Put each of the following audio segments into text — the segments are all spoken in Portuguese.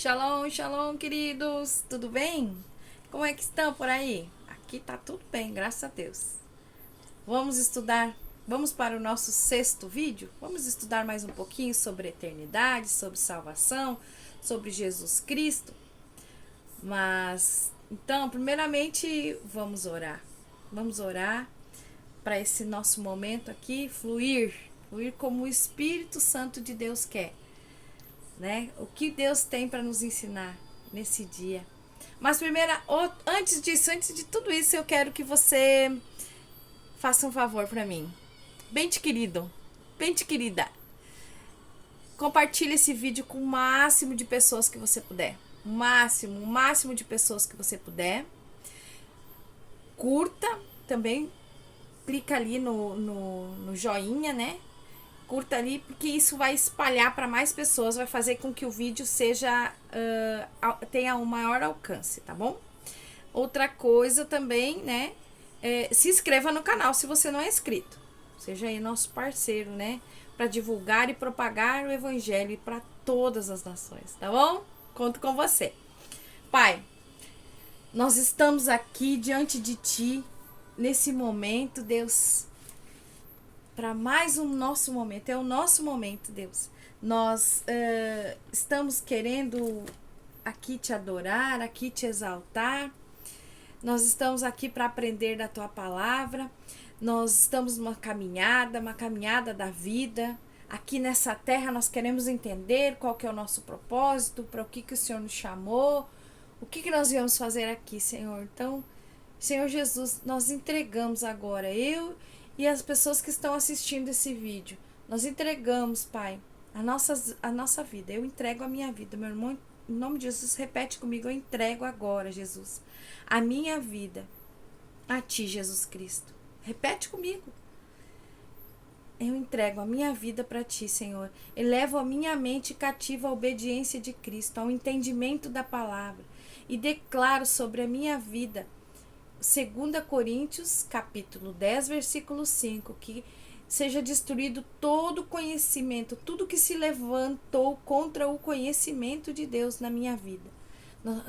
Shalom, shalom, queridos. Tudo bem? Como é que estão por aí? Aqui tá tudo bem, graças a Deus. Vamos estudar. Vamos para o nosso sexto vídeo? Vamos estudar mais um pouquinho sobre eternidade, sobre salvação, sobre Jesus Cristo. Mas, então, primeiramente, vamos orar. Vamos orar para esse nosso momento aqui fluir como o Espírito Santo de Deus quer, né? O que Deus tem para nos ensinar nesse dia. Mas primeiro, antes disso, antes de tudo isso, eu quero que você faça um favor para mim. Bem te querido, bem te querida. Compartilhe esse vídeo com o máximo de pessoas que você puder. O máximo de pessoas que você puder. Curta também. Clica ali no joinha, né? Curta ali, porque isso vai espalhar para mais pessoas, vai fazer com que o vídeo seja tenha um maior alcance, tá bom? Outra coisa também, né? Se inscreva no canal se você não é inscrito. Seja aí nosso parceiro, né? Para divulgar e propagar o evangelho para todas as nações, tá bom? Conto com você. Pai, nós estamos aqui diante de Ti, nesse momento, Deus, para mais um nosso momento. É o nosso momento, Deus. Nós estamos querendo aqui Te adorar, aqui Te exaltar. Nós estamos aqui para aprender da Tua palavra. Nós estamos numa caminhada da vida. Aqui nessa terra nós queremos entender qual que é o nosso propósito, para o que o Senhor nos chamou, o que nós viemos fazer aqui, Senhor. Então, Senhor Jesus, nós entregamos agora, eu e as pessoas que estão assistindo esse vídeo. Nós entregamos, Pai, a nossa vida. Eu entrego a minha vida. Meu irmão, em nome de Jesus, repete comigo. Eu entrego agora, Jesus, a minha vida a Ti, Jesus Cristo. Repete comigo. Eu entrego a minha vida para Ti, Senhor. Elevo a minha mente cativa à obediência de Cristo, ao entendimento da palavra. E declaro sobre a minha vida 2 Coríntios, capítulo 10, versículo 5, que seja destruído todo conhecimento, tudo que se levantou contra o conhecimento de Deus na minha vida.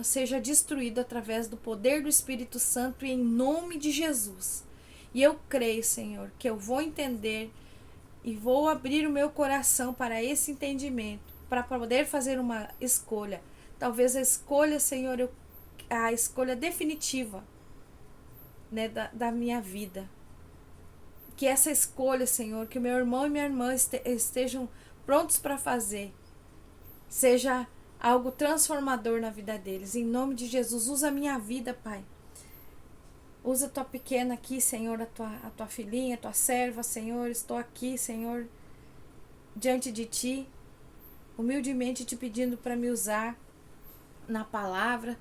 Seja destruído através do poder do Espírito Santo e em nome de Jesus. E eu creio, Senhor, que eu vou entender e vou abrir o meu coração para esse entendimento, para poder fazer uma escolha. Talvez a escolha, Senhor, a escolha definitiva, né, da minha vida. Que essa escolha, Senhor, que o meu irmão e minha irmã estejam prontos para fazer, seja algo transformador na vida deles. Em nome de Jesus, usa a minha vida, Pai. Usa a tua pequena aqui, Senhor, a tua filhinha, a tua serva, Senhor. Estou aqui, Senhor, diante de Ti, humildemente te pedindo para me usar na palavra.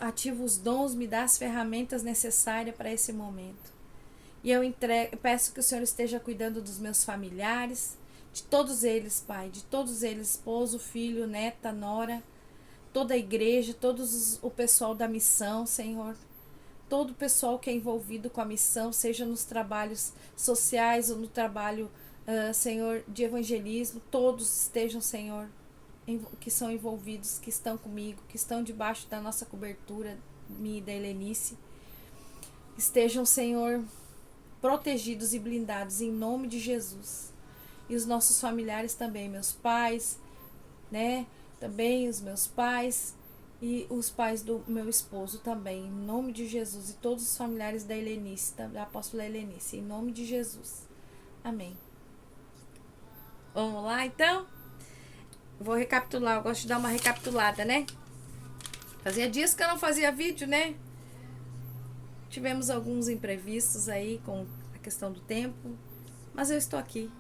Ativa os dons, me dá as ferramentas necessárias para esse momento. E eu peço que o Senhor esteja cuidando dos meus familiares, de todos eles, Pai, de todos eles, esposo, filho, neta, nora, toda a igreja, o pessoal da missão, Senhor. Todo o pessoal que é envolvido com a missão, seja nos trabalhos sociais ou no trabalho, Senhor, de evangelismo, todos estejam, Senhor, que são envolvidos, que estão comigo, que estão debaixo da nossa cobertura, minha e da Helenice, estejam, Senhor, protegidos e blindados em nome de Jesus. E os nossos familiares também, meus pais, né? Também os meus pais e os pais do meu esposo também, em nome de Jesus. E todos os familiares da Helenice, da apóstola Helenice, em nome de Jesus. Amém. Vamos lá, então? Vou recapitular, eu gosto de dar uma recapitulada, né? Fazia dias que eu não fazia vídeo, né? Tivemos alguns imprevistos aí com a questão do tempo, mas eu estou aqui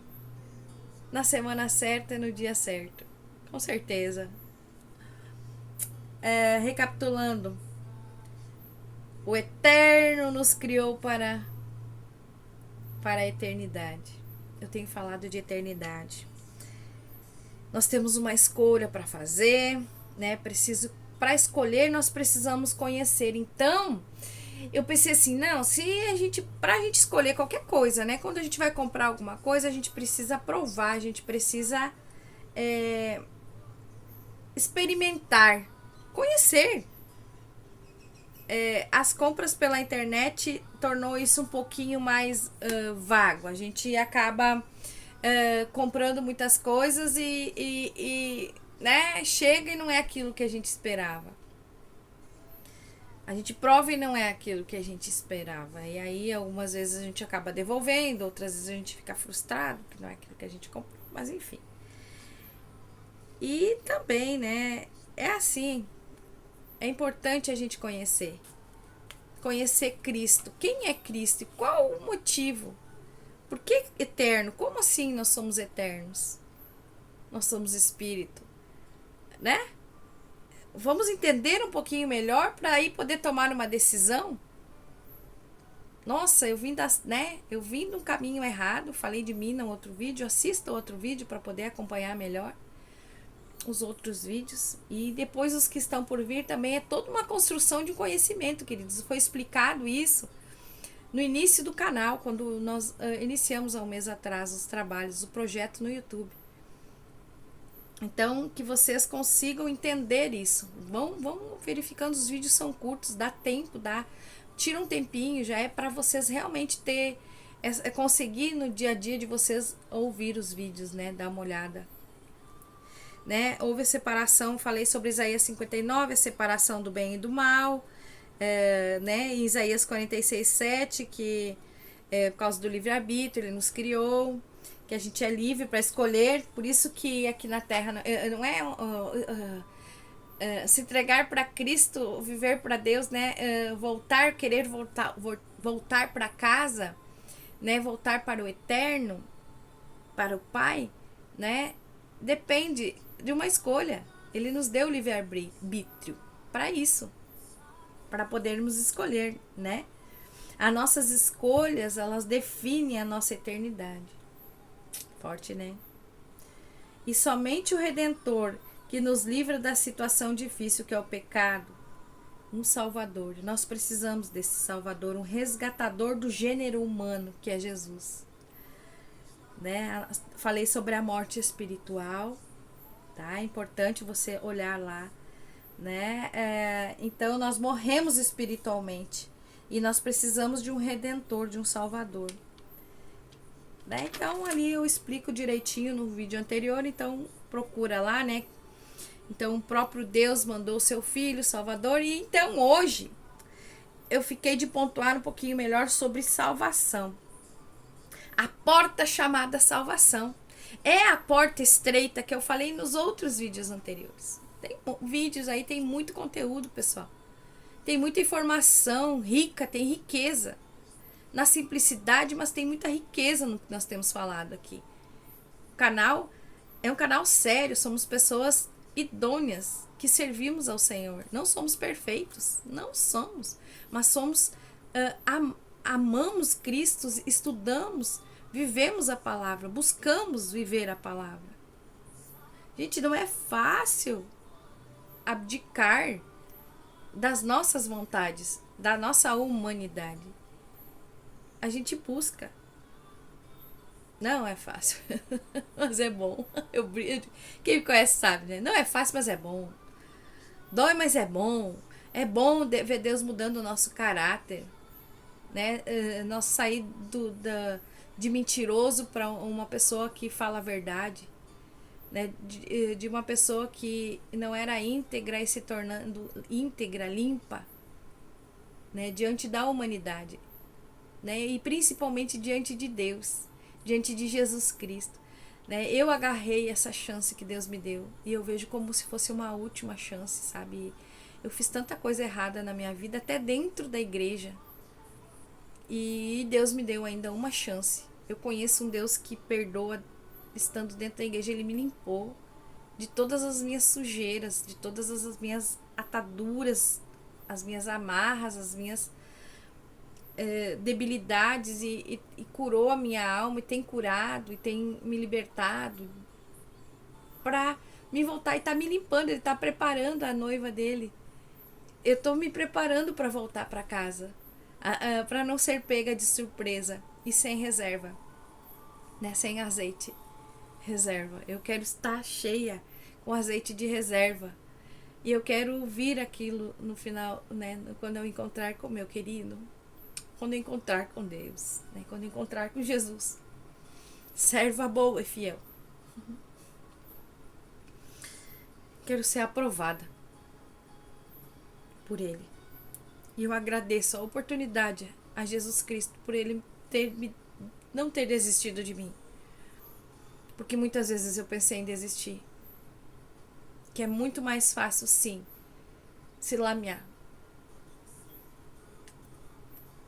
na semana certa e no dia certo, com certeza. Recapitulando, o Eterno nos criou para a eternidade. Eu tenho falado de eternidade. Nós temos uma escolha para fazer, né? Para escolher, nós precisamos conhecer. Então, eu pensei assim, não, pra gente escolher qualquer coisa, né? Quando a gente vai comprar alguma coisa, a gente precisa provar, a gente precisa experimentar, conhecer. As compras pela internet tornou isso um pouquinho mais vago. A gente acaba comprando muitas coisas e né, chega e não é aquilo que a gente esperava. A gente prova e não é aquilo que a gente esperava. E aí, algumas vezes a gente acaba devolvendo, outras vezes a gente fica frustrado, que não é aquilo que a gente comprou. Mas enfim. E também, né, é assim. É importante a gente conhecer. Conhecer Cristo. Quem é Cristo? E qual o motivo? Por que eterno? Como assim nós somos eternos? Nós somos espírito, né? Vamos entender um pouquinho melhor para aí poder tomar uma decisão. Nossa, eu vim de um caminho errado, falei de mim no outro vídeo, assista outro vídeo para poder acompanhar melhor os outros vídeos. E depois os que estão por vir também é toda uma construção de conhecimento, queridos. Foi explicado isso no início do canal, quando nós iniciamos há um mês atrás os trabalhos, o projeto no YouTube. Então, que vocês consigam entender isso. Vão verificando, os vídeos são curtos, dá tempo, tira um tempinho, já é para vocês realmente conseguir no dia a dia de vocês ouvir os vídeos, né? Dar uma olhada. Né? Houve a separação, falei sobre Isaías 59, a separação do bem e do mal, né? Em Isaías 46:7, que por causa do livre-arbítrio, ele nos criou, que a gente é livre para escolher, por isso que aqui na Terra não é se entregar para Cristo, viver para Deus, né? Querer voltar para casa, né? Voltar para o eterno, para o Pai, né? Depende de uma escolha. Ele nos deu livre-arbítrio para isso, para podermos escolher, né? As nossas escolhas, elas definem a nossa eternidade. Forte, né? E somente o Redentor, que nos livra da situação difícil que é o pecado, um Salvador. Nós precisamos desse Salvador, um resgatador do gênero humano, que é Jesus. Né? Falei sobre a morte espiritual, tá? É importante você olhar lá, né? Então nós morremos espiritualmente e nós precisamos de um Redentor, de um Salvador. Né? Então ali eu explico direitinho no vídeo anterior, então procura lá, né? Então o próprio Deus mandou o seu Filho, Salvador, e então hoje eu fiquei de pontuar um pouquinho melhor sobre salvação. A porta chamada salvação é a porta estreita que eu falei nos outros vídeos anteriores. Tem vídeos aí, tem muito conteúdo, pessoal. Tem muita informação rica, tem riqueza. Na simplicidade, mas tem muita riqueza no que nós temos falado aqui. O canal é um canal sério, somos pessoas idôneas que servimos ao Senhor. Não somos perfeitos, não somos, mas somos, amamos Cristo, estudamos, vivemos a palavra, buscamos viver a palavra. Gente, não é fácil abdicar das nossas vontades, da nossa humanidade. A gente busca. Não é fácil, mas é bom. Quem me conhece sabe, né? Não é fácil, mas é bom. Dói, mas é bom. É bom ver Deus mudando o nosso caráter, né? Nós sair de mentiroso para uma pessoa que fala a verdade, né? De uma pessoa que não era íntegra e se tornando íntegra, limpa, né? Diante da humanidade. Né? E principalmente diante de Deus, diante de Jesus Cristo, né? Eu agarrei essa chance que Deus me deu e eu vejo como se fosse uma última chance, sabe? Eu fiz tanta coisa errada na minha vida, até dentro da igreja, e Deus me deu ainda uma chance. Eu conheço um Deus que perdoa. Estando dentro da igreja, Ele me limpou de todas as minhas sujeiras, de todas as minhas ataduras, as minhas amarras, as minhas debilidades e curou a minha alma e tem curado e tem me libertado para me voltar e tá me limpando. Ele tá preparando a noiva dele. Eu tô me preparando para voltar para casa, para não ser pega de surpresa e sem reserva, né? Sem azeite, reserva. Eu quero estar cheia com azeite de reserva. E eu quero ouvir aquilo no final, né? Quando eu encontrar com meu querido, quando eu encontrar com Deus, né? Quando eu encontrar com Jesus. Serva boa e fiel. Quero ser aprovada por Ele. E eu agradeço a oportunidade a Jesus Cristo por Ele não ter desistido de mim. Porque muitas vezes eu pensei em desistir. Que é muito mais fácil, sim, se lamear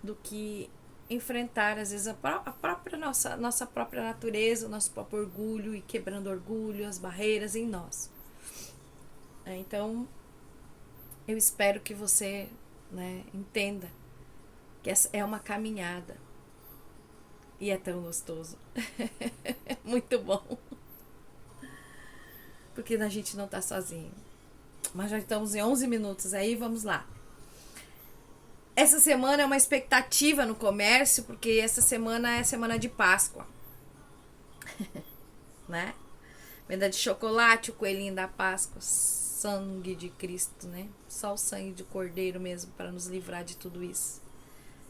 do que enfrentar, às vezes, a própria nossa própria natureza, o nosso próprio orgulho e quebrando orgulho, as barreiras em nós. Então, eu espero que você, né, entenda que essa é uma caminhada e é tão gostoso. Muito bom. Porque a gente não tá sozinho. Mas já estamos em 11 minutos aí, vamos lá. Essa semana é uma expectativa no comércio, porque essa semana é semana de Páscoa. Né? Venda de chocolate, o coelhinho da Páscoa, sangue de Cristo, né? Só o sangue de Cordeiro mesmo para nos livrar de tudo isso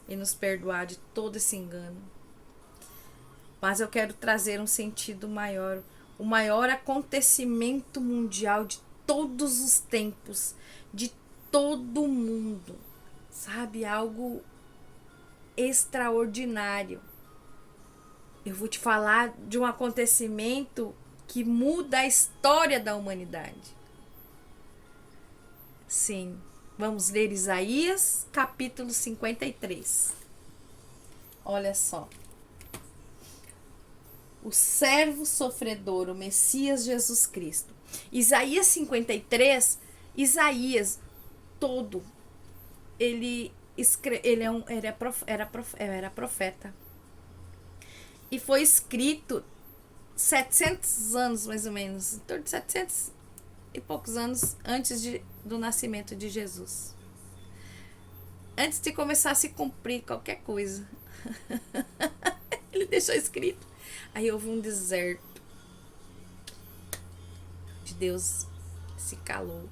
e nos perdoar de todo esse engano. Mas eu quero trazer um sentido maior, o maior acontecimento mundial de todos os tempos, de todo mundo, sabe? Algo extraordinário. Eu vou te falar de um acontecimento que muda a história da humanidade. Sim, vamos ler Isaías, capítulo 53. Olha só. O servo sofredor, o Messias Jesus Cristo. Isaías 53, Isaías todo, ele era profeta. E foi escrito 700 anos, mais ou menos, em torno de 700 e poucos anos antes do nascimento de Jesus. Antes de começar a se cumprir qualquer coisa. Ele deixou escrito. Aí houve um deserto. De Deus se calou.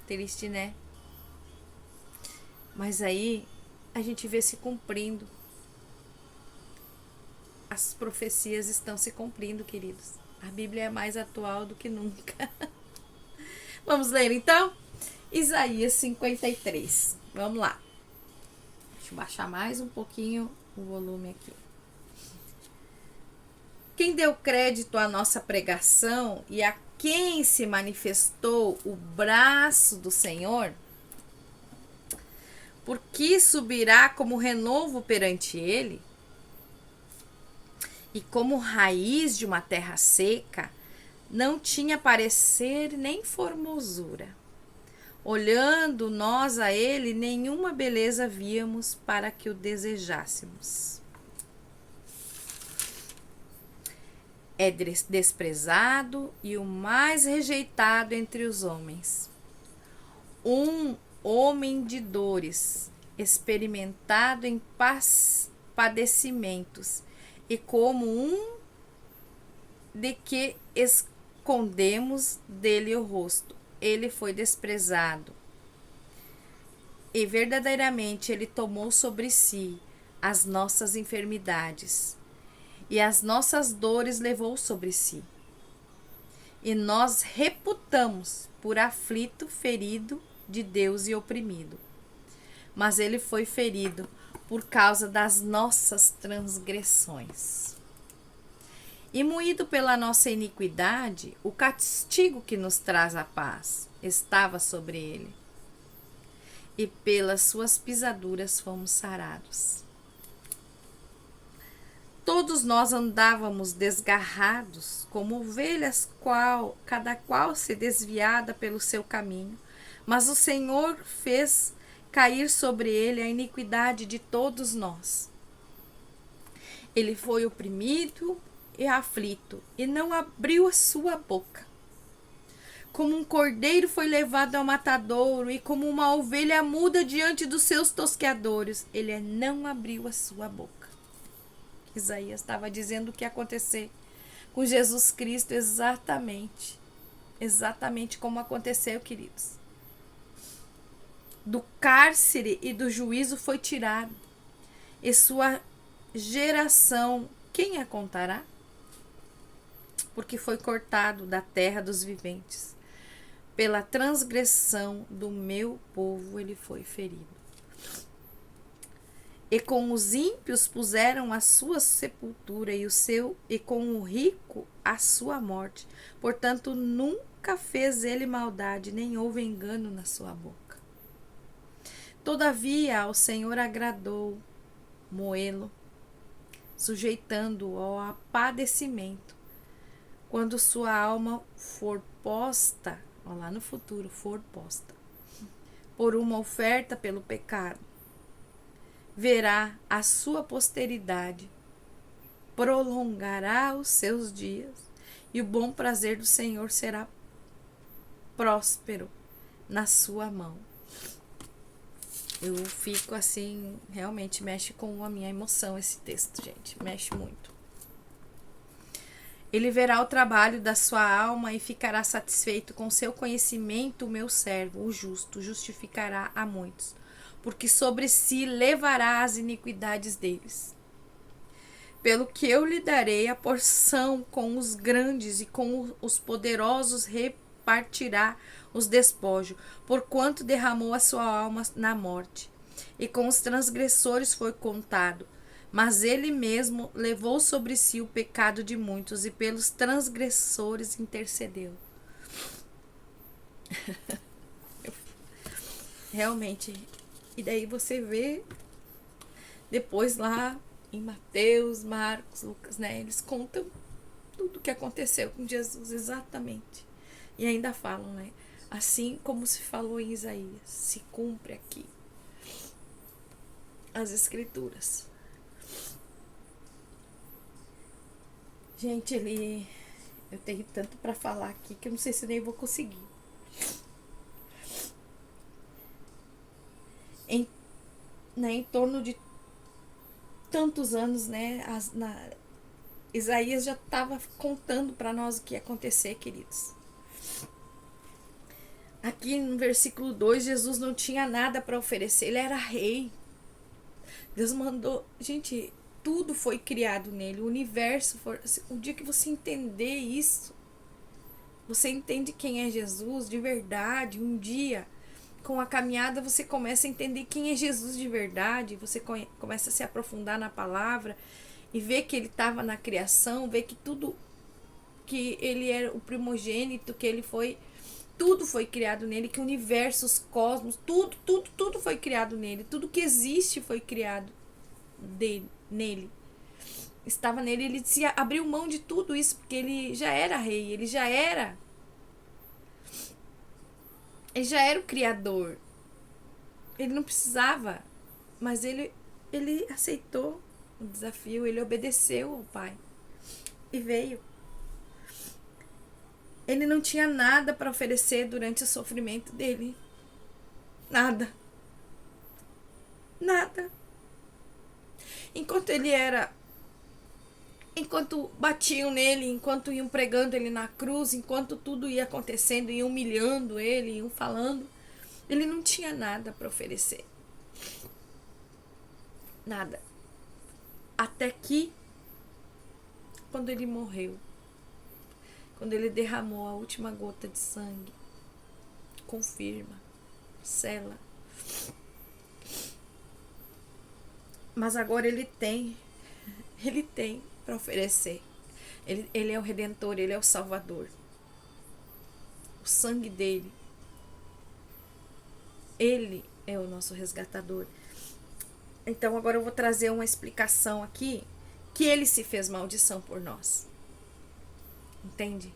Triste, né? Mas aí a gente vê se cumprindo. As profecias estão se cumprindo, queridos. A Bíblia é mais atual do que nunca. Vamos ler então? Isaías 53. Vamos lá. Deixa eu baixar mais um pouquinho o volume aqui. Quem deu crédito à nossa pregação e a quem se manifestou o braço do Senhor, porque subirá como renovo perante ele, e como raiz de uma terra seca, não tinha parecer nem formosura. Olhando nós a ele, nenhuma beleza víamos para que o desejássemos. É desprezado e o mais rejeitado entre os homens. Um homem de dores, experimentado em padecimentos, e como um de que escondemos dele o rosto. Ele foi desprezado. E verdadeiramente ele tomou sobre si as nossas enfermidades, e as nossas dores levou sobre si. E nós reputamos por aflito, ferido de Deus e oprimido. Mas ele foi ferido por causa das nossas transgressões. E moído pela nossa iniquidade, o castigo que nos traz a paz estava sobre ele. E pelas suas pisaduras fomos sarados. Todos nós andávamos desgarrados, como ovelhas, cada qual se desviada pelo seu caminho. Mas o Senhor fez cair sobre ele a iniquidade de todos nós. Ele foi oprimido e aflito, e não abriu a sua boca. Como um cordeiro foi levado ao matadouro, e como uma ovelha muda diante dos seus tosqueadores, ele não abriu a sua boca. Isaías estava dizendo o que ia acontecer com Jesus Cristo exatamente. Exatamente como aconteceu, queridos. Do cárcere e do juízo foi tirado, e sua geração, quem a contará? Porque foi cortado da terra dos viventes. Pela transgressão do meu povo ele foi ferido. E com os ímpios puseram a sua sepultura e com o rico a sua morte. Portanto, nunca fez ele maldade, nem houve engano na sua boca. Todavia, ao Senhor agradou moê-lo, sujeitando-o ao padecimento. Quando sua alma for posta, ó, lá no futuro, for posta, por uma oferta pelo pecado, verá a sua posteridade, prolongará os seus dias, e o bom prazer do Senhor será próspero na sua mão. Eu fico assim, realmente mexe com a minha emoção esse texto, gente, mexe muito. Ele verá o trabalho da sua alma e ficará satisfeito com seu conhecimento. O meu servo, o justo, justificará a muitos, porque sobre si levará as iniquidades deles. Pelo que eu lhe darei a porção com os grandes, e com os poderosos repartirá os despojos, porquanto derramou a sua alma na morte, e com os transgressores foi contado. Mas ele mesmo levou sobre si o pecado de muitos, e pelos transgressores intercedeu. Realmente. E daí você vê depois lá em Mateus, Marcos, Lucas, né? Eles contam tudo o que aconteceu com Jesus exatamente. E ainda falam, né? Assim como se falou em Isaías, se cumpre aqui as escrituras. Gente, eu tenho tanto para falar aqui que eu não sei se nem vou conseguir. Em torno de tantos anos, né? Isaías já estava contando para nós o que ia acontecer, queridos. Aqui no versículo 2, Jesus não tinha nada para oferecer, ele era rei. Deus mandou, gente, tudo foi criado nele, o universo, o dia que você entender isso, você entende quem é Jesus de verdade. Um dia, com a caminhada, você começa a entender quem é Jesus de verdade, você começa a se aprofundar na palavra e ver que ele estava na criação, ver que tudo, que ele era o primogênito, que ele foi, tudo foi criado nele, que o universo, os cosmos, tudo foi criado nele, tudo que existe foi criado nele. Estava nele, ele se abriu mão de tudo isso, porque ele já era rei, ele já era o criador. Ele não precisava, mas ele aceitou o desafio, ele obedeceu ao Pai e veio. Ele não tinha nada para oferecer durante o sofrimento dele. Nada. Enquanto batiam nele, enquanto iam pregando ele na cruz, enquanto tudo ia acontecendo, iam humilhando ele, iam falando, ele não tinha nada para oferecer. Nada. Até que, quando ele morreu, quando ele derramou a última gota de sangue, confirma, sela. Mas agora ele tem para oferecer. Ele é o Redentor, ele é o Salvador. O sangue dele, ele é o nosso resgatador. Então agora eu vou trazer uma explicação aqui, que ele se fez maldição por nós. Entende?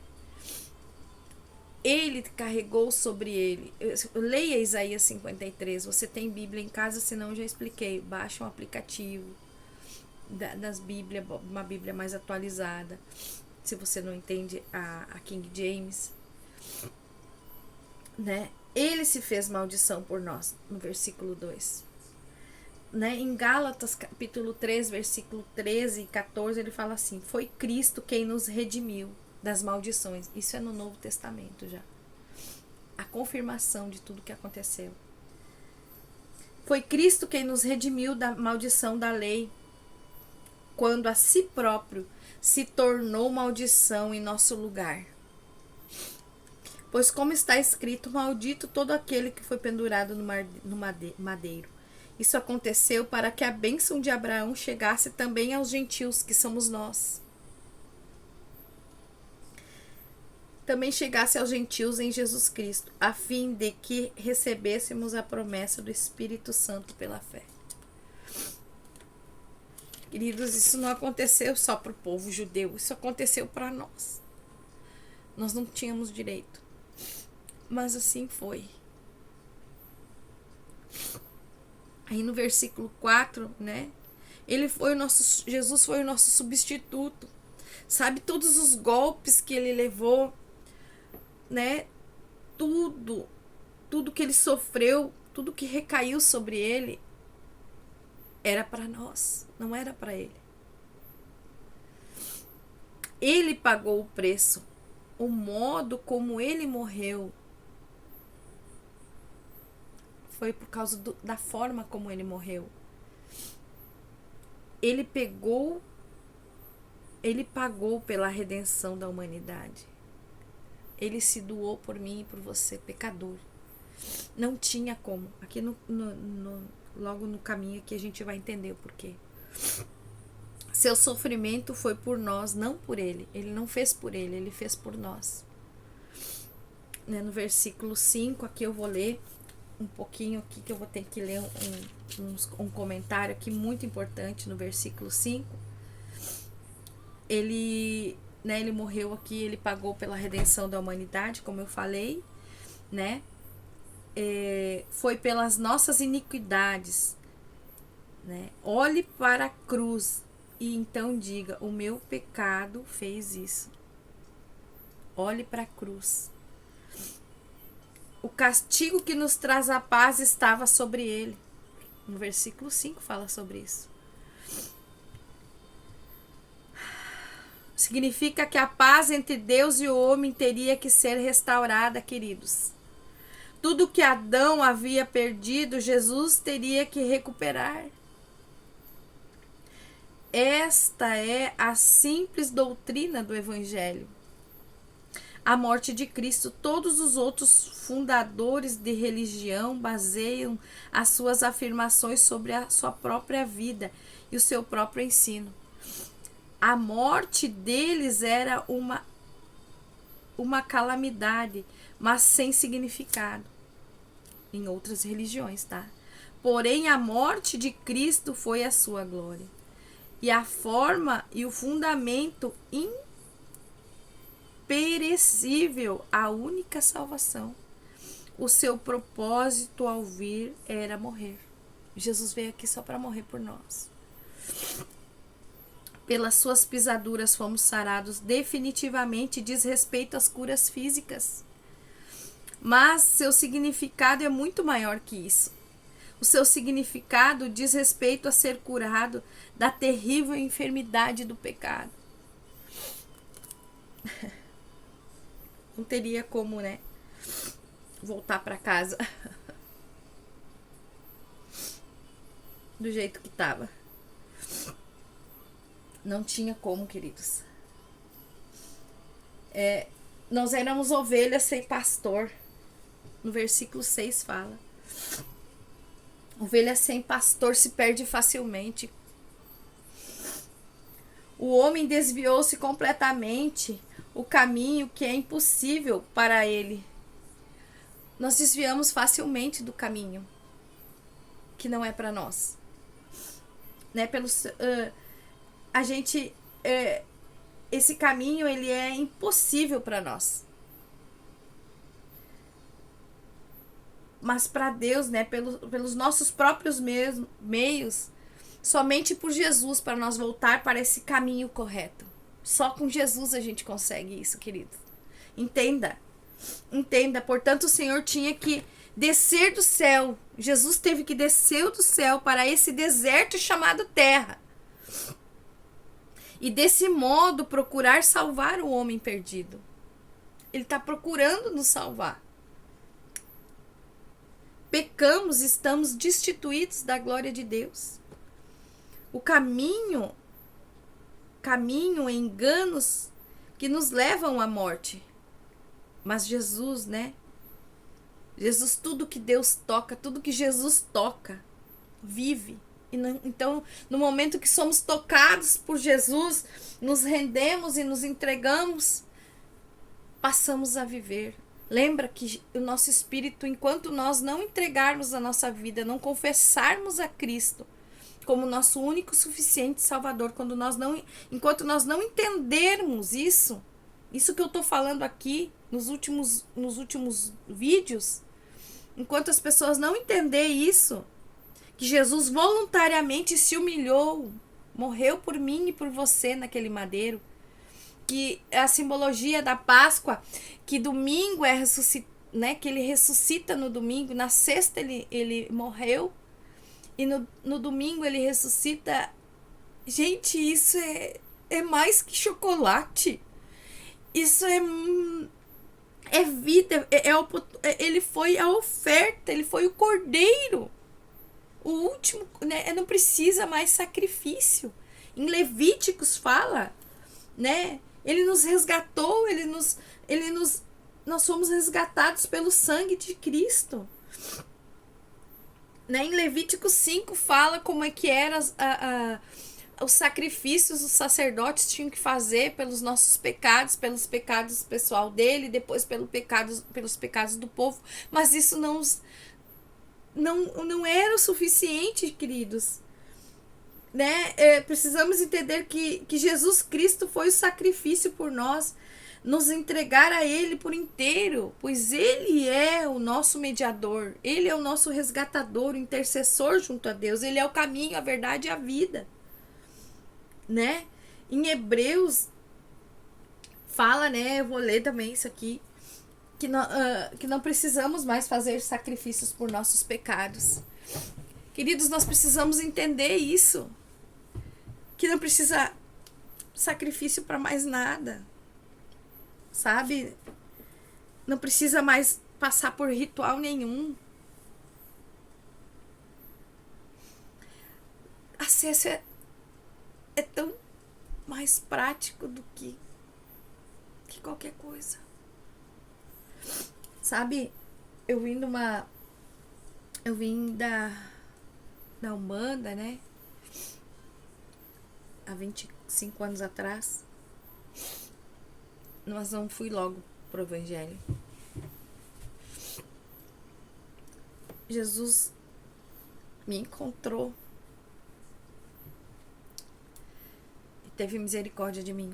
Ele carregou sobre ele. Leia Isaías 53. Você tem Bíblia em casa? Senão eu já expliquei. Baixa um aplicativo das Bíblias, uma Bíblia mais atualizada. Se você não entende a King James, né? Ele se fez maldição por nós, no versículo 2. né, em Gálatas capítulo 3, versículo 13 e 14, ele fala assim: foi Cristo quem nos redimiu das maldições. Isso é no Novo Testamento já. A confirmação de tudo que aconteceu. Foi Cristo quem nos redimiu da maldição da lei, quando a si próprio se tornou maldição em nosso lugar. Pois como está escrito, maldito todo aquele que foi pendurado no madeiro. Isso aconteceu para que a bênção de Abraão chegasse também aos gentios, que somos nós. Também chegasse aos gentios em Jesus Cristo, a fim de que recebêssemos a promessa do Espírito Santo pela fé. Queridos, isso não aconteceu só para o povo judeu, isso aconteceu para nós. Nós não tínhamos direito, mas assim foi. Aí no versículo 4, né? Jesus foi o nosso substituto. Sabe, todos os golpes que ele levou, né? Tudo que ele sofreu, tudo que recaiu sobre ele, era para nós, não era para ele. Ele pagou o preço. O modo como ele morreu foi por causa da forma como ele morreu. Ele pagou pela redenção da humanidade. Ele se doou por mim e por você, pecador. Não tinha como. Aqui logo no caminho aqui a gente vai entender o porquê. Seu sofrimento foi por nós, não por ele. Ele não fez por ele, ele fez por nós. No versículo 5, aqui eu vou ler um pouquinho aqui, que eu vou ter que ler um comentário aqui muito importante no versículo 5. Ele morreu aqui, ele pagou pela redenção da humanidade, como eu falei, né? Foi pelas nossas iniquidades, né? Olhe para a cruz e então diga: o meu pecado fez isso. Olhe para a cruz. O castigo que nos traz a paz estava sobre ele. No versículo 5 fala sobre isso. Significa que a paz entre Deus e o homem teria que ser restaurada, queridos. Tudo que Adão havia perdido, Jesus teria que recuperar. Esta é a simples doutrina do Evangelho. A morte de Cristo, todos os outros fundadores de religião baseiam as suas afirmações sobre a sua própria vida e o seu próprio ensino. A morte deles era uma calamidade, mas sem significado. Em outras religiões, tá? Porém, a morte de Cristo foi a sua glória. E a forma e o fundamento imperecível, a única salvação. O seu propósito ao vir era morrer. Jesus veio aqui só para morrer por nós. Pelas suas pisaduras fomos sarados. Definitivamente diz respeito às curas físicas. Mas seu significado é muito maior que isso. O seu significado diz respeito a ser curado da terrível enfermidade do pecado. Não teria como, né? Voltar para casa do jeito que estava. Não tinha como, queridos. Nós éramos ovelhas sem pastor. No versículo 6 fala: ovelha sem pastor se perde facilmente. O homem desviou-se completamente o caminho que é impossível para ele. Nós desviamos facilmente do caminho que não é para nós, né? Esse caminho, ele é impossível para nós. Mas para Deus, né, pelos nossos próprios meios, somente por Jesus, para nós voltar para esse caminho correto. Só com Jesus a gente consegue isso, querido. Entenda. Portanto, o Senhor tinha que descer do céu. Jesus teve que descer do céu para esse deserto chamado terra. E desse modo procurar salvar o homem perdido. Ele está procurando nos salvar. Pecamos, estamos destituídos da glória de Deus. O caminho, enganos que nos levam à morte. Mas Jesus, né? Jesus, tudo que Deus toca, tudo que Jesus toca, vive. Então, no momento que somos tocados por Jesus, nos rendemos e nos entregamos, passamos a viver. Lembra que o nosso espírito, enquanto nós não entregarmos a nossa vida, não confessarmos a Cristo como nosso único suficiente Salvador, enquanto nós não entendermos isso que eu estou falando aqui nos últimos vídeos, enquanto as pessoas não entenderem isso, que Jesus voluntariamente se humilhou, morreu por mim e por você naquele madeiro, que é a simbologia da Páscoa, que domingo é né, que ele ressuscita no domingo, na sexta ele morreu, e no domingo ele ressuscita. Gente, isso é mais que chocolate. Isso é vida. Ele foi a oferta, ele foi o cordeiro. O último, né? Não precisa mais sacrifício. Em Levíticos fala, né? Ele nos resgatou, nós fomos resgatados pelo sangue de Cristo. Né? Em Levítico 5 fala como é que eram os sacrifícios os sacerdotes tinham que fazer pelos nossos pecados, pelos pecados pessoal dele, depois pelos pecados do povo. Mas isso não era o suficiente, queridos. Né? Precisamos entender que Jesus Cristo foi o sacrifício por nós, nos entregar a Ele por inteiro, pois Ele é o nosso mediador, Ele é o nosso resgatador, o intercessor junto a Deus, Ele é o caminho, a verdade e a vida. Né? Em Hebreus fala, né? Eu vou ler também isso aqui, que não precisamos mais fazer sacrifícios por nossos pecados. Queridos, nós precisamos entender isso, que não precisa sacrifício para mais nada, sabe? Não precisa mais passar por ritual nenhum. Acesso é tão mais prático do que qualquer coisa. Sabe, eu vim da Umbanda, né? Há 25 anos atrás. Mas não fui logo pro Evangelho. Jesus me encontrou e teve misericórdia de mim.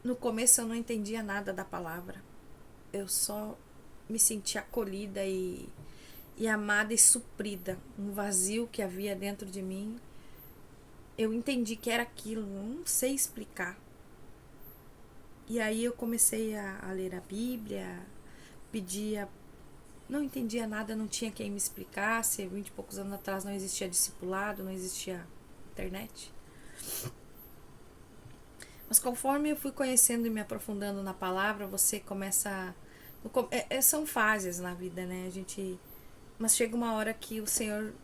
No começo eu não entendia nada da palavra. Eu só me sentia acolhida e amada e suprida. Um vazio que havia dentro de mim. Eu entendi que era aquilo, não sei explicar. E aí eu comecei a ler a Bíblia, não entendia nada, não tinha quem me explicasse. 20 e poucos anos atrás não existia discipulado, não existia internet. Mas conforme eu fui conhecendo e me aprofundando na palavra, você começa... são fases na vida, né? Mas chega uma hora que o Senhor...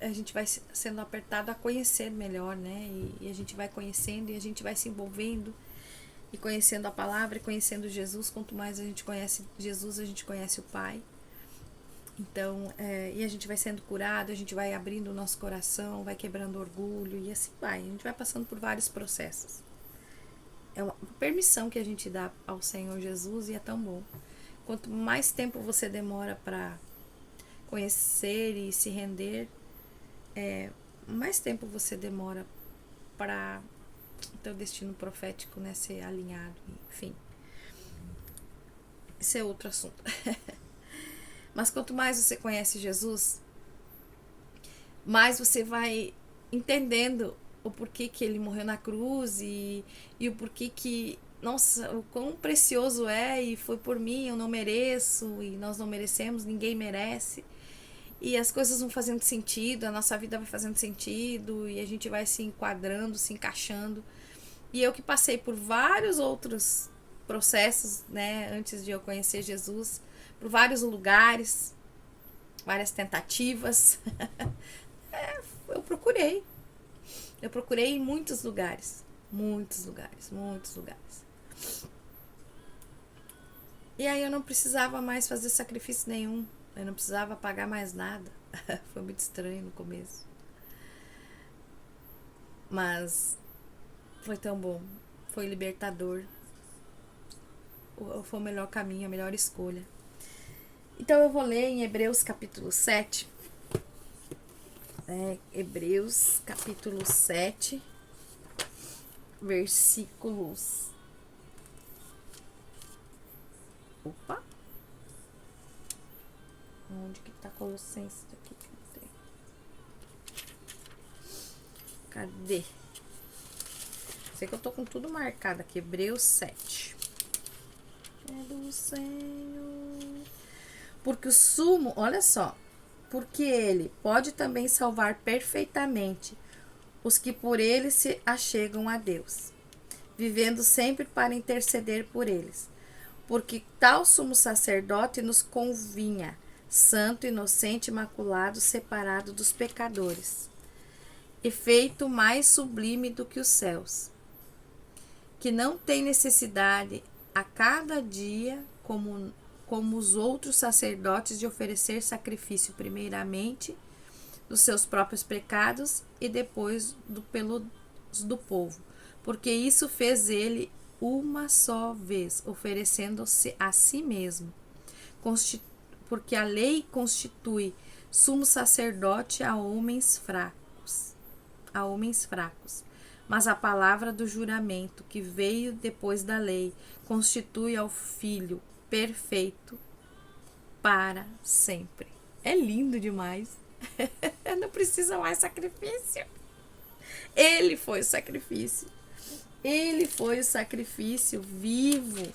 A gente vai sendo apertado a conhecer melhor, né? E a gente vai conhecendo e a gente vai se envolvendo e conhecendo a palavra e conhecendo Jesus. Quanto mais a gente conhece Jesus, a gente conhece o Pai. Então, e a gente vai sendo curado, a gente vai abrindo o nosso coração, vai quebrando orgulho e assim vai. A gente vai passando por vários processos. É uma permissão que a gente dá ao Senhor Jesus e é tão bom. Quanto mais tempo você demora para conhecer e se render, mais tempo você demora para o teu destino profético, né, ser alinhado, enfim. Esse é outro assunto. Mas quanto mais você conhece Jesus, mais você vai entendendo o porquê que ele morreu na cruz e o porquê que, nossa, o quão precioso é e foi por mim, eu não mereço e nós não merecemos, ninguém merece. E as coisas vão fazendo sentido, a nossa vida vai fazendo sentido e a gente vai se enquadrando, se encaixando. E eu que passei por vários outros processos, né, antes de eu conhecer Jesus, por vários lugares, várias tentativas. Eu procurei. Eu procurei em muitos lugares. Muitos lugares, muitos lugares. E aí eu não precisava mais fazer sacrifício nenhum. Eu não precisava pagar mais nada. Foi muito estranho no começo. Mas foi tão bom. Foi libertador. Foi o melhor caminho, a melhor escolha. Então eu vou ler em Hebreus capítulo 7. Hebreus capítulo 7, versículos. Opa! Onde que tá Colossenses aqui? Cadê? Sei que eu tô com tudo marcado aqui. Hebreus 7. É do Senhor. Porque o sumo, olha só. Porque ele pode também salvar perfeitamente os que por ele se achegam a Deus, vivendo sempre para interceder por eles. Porque tal sumo sacerdote nos convinha, santo, inocente, imaculado, separado dos pecadores, e feito mais sublime do que os céus, que não tem necessidade a cada dia, como os outros sacerdotes, de oferecer sacrifício primeiramente dos seus próprios pecados e depois pelos do povo, porque isso fez ele uma só vez, oferecendo-se a si mesmo, porque a lei constitui sumo sacerdote a homens fracos, mas a palavra do juramento, que veio depois da lei, constitui ao Filho perfeito para sempre. É lindo demais. Não precisa mais sacrifício. Ele foi o sacrifício. Ele foi o sacrifício vivo.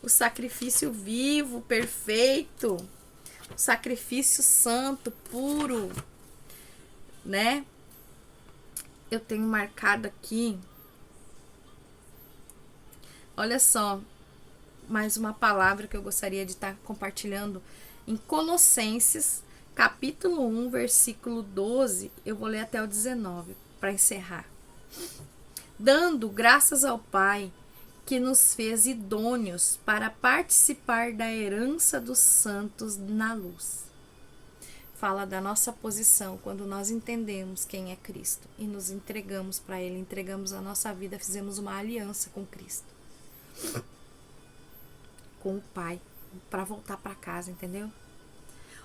O sacrifício vivo, perfeito. O sacrifício santo, puro. Né? Eu tenho marcado aqui. Olha só. Mais uma palavra que eu gostaria de estar compartilhando em Colossenses, capítulo 1, versículo 12, eu vou ler até o 19, para encerrar. Dando graças ao Pai, que nos fez idôneos para participar da herança dos santos na luz. Fala da nossa posição quando nós entendemos quem é Cristo e nos entregamos para Ele, entregamos a nossa vida, fizemos uma aliança com Cristo, com o Pai, para voltar para casa, entendeu?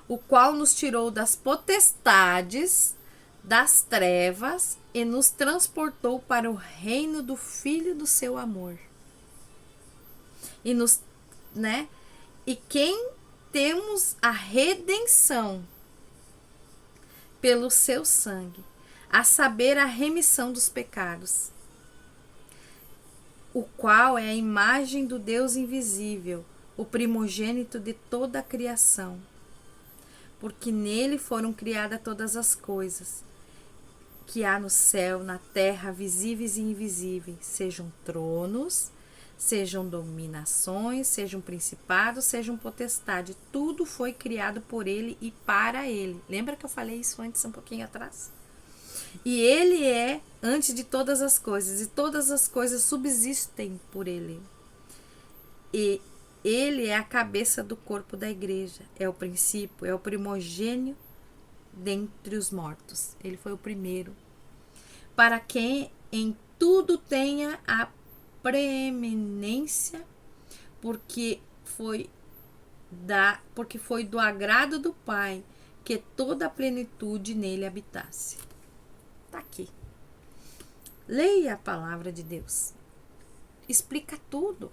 O qual nos tirou das potestades, das trevas e nos transportou para o reino do Filho do seu amor. E E quem temos a redenção pelo seu sangue, a saber, a remissão dos pecados, o qual é a imagem do Deus invisível, o primogênito de toda a criação. Porque nele foram criadas todas as coisas, que há no céu, na terra, visíveis e invisíveis, sejam tronos, sejam dominações, sejam principados, sejam potestade. Tudo foi criado por ele e para ele. Lembra que eu falei isso antes, um pouquinho atrás? E ele é antes de todas as coisas, e todas as coisas subsistem por ele. E ele é a cabeça do corpo da igreja, é o princípio, é o primogênito dentre os mortos. Ele foi o primeiro. Para quem em tudo tenha a preeminência, porque foi do agrado do Pai que toda a plenitude nele habitasse. Tá aqui. Leia a palavra de Deus. Explica tudo.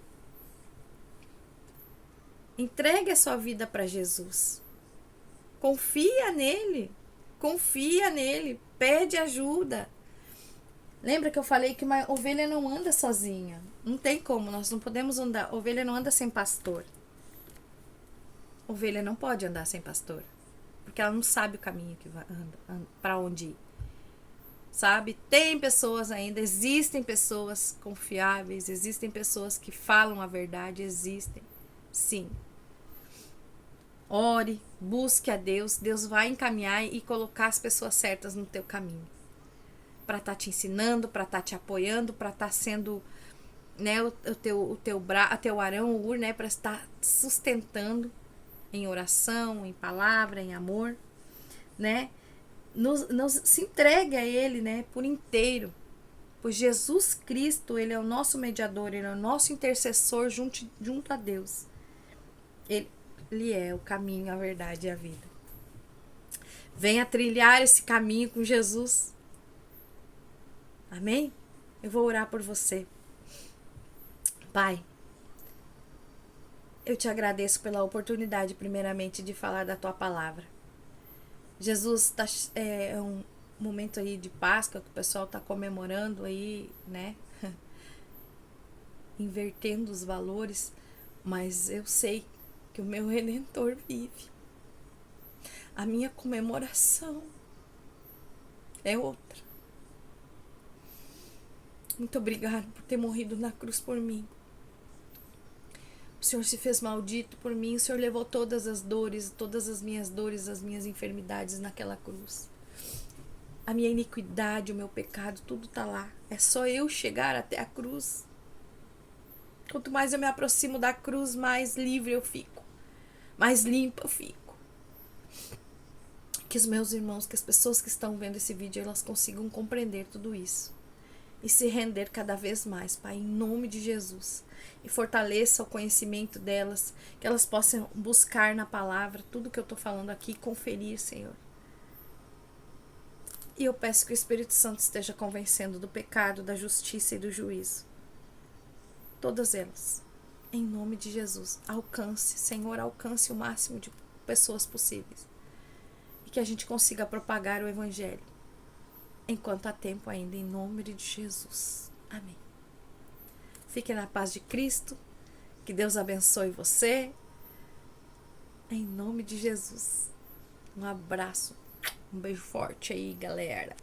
Entregue a sua vida para Jesus. Confia nele. Confia nele. Pede ajuda. Lembra que eu falei que uma ovelha não anda sozinha? Não tem como, nós não podemos andar. Ovelha não anda sem pastor. Ovelha não pode andar sem pastor, porque ela não sabe o caminho que vai anda para onde ir. Sabe? Tem pessoas ainda, existem pessoas confiáveis, existem pessoas que falam a verdade, existem. Sim. Ore, busque a Deus, Deus vai encaminhar e colocar as pessoas certas no teu caminho. Para estar te ensinando, para estar te apoiando, para estar sendo, né, teu arão, o ur, né, para estar sustentando em oração, em palavra, em amor, né? Se entregue a Ele, né, por inteiro. Pois Jesus Cristo, Ele é o nosso mediador, Ele é o nosso intercessor junto a Deus. Ele é o caminho, a verdade e a vida. Venha trilhar esse caminho com Jesus. Amém? Eu vou orar por você. Pai, eu te agradeço pela oportunidade, primeiramente, de falar da tua palavra. Jesus, é um momento aí de Páscoa que o pessoal está comemorando aí, né? Invertendo os valores, mas eu sei que o meu Redentor vive. A minha comemoração é outra. Muito obrigado por ter morrido na cruz por mim. O Senhor se fez maldito por mim, o Senhor levou todas as dores, as minhas enfermidades naquela cruz. A minha iniquidade, o meu pecado, tudo tá lá. É só eu chegar até a cruz. Quanto mais eu me aproximo da cruz, mais livre eu fico. Mais limpa eu fico. Que os meus irmãos, que as pessoas que estão vendo esse vídeo, elas consigam compreender tudo isso. E se render cada vez mais, Pai, em nome de Jesus. E fortaleça o conhecimento delas, que elas possam buscar na palavra tudo que eu estou falando aqui e conferir, Senhor. E eu peço que o Espírito Santo esteja convencendo do pecado, da justiça e do juízo. Todas elas. Em nome de Jesus. Alcance, Senhor, alcance o máximo de pessoas possíveis. E que a gente consiga propagar o Evangelho. Enquanto há tempo ainda, em nome de Jesus. Amém. Fique na paz de Cristo. Que Deus abençoe você. Em nome de Jesus. Um abraço. Um beijo forte aí, galera.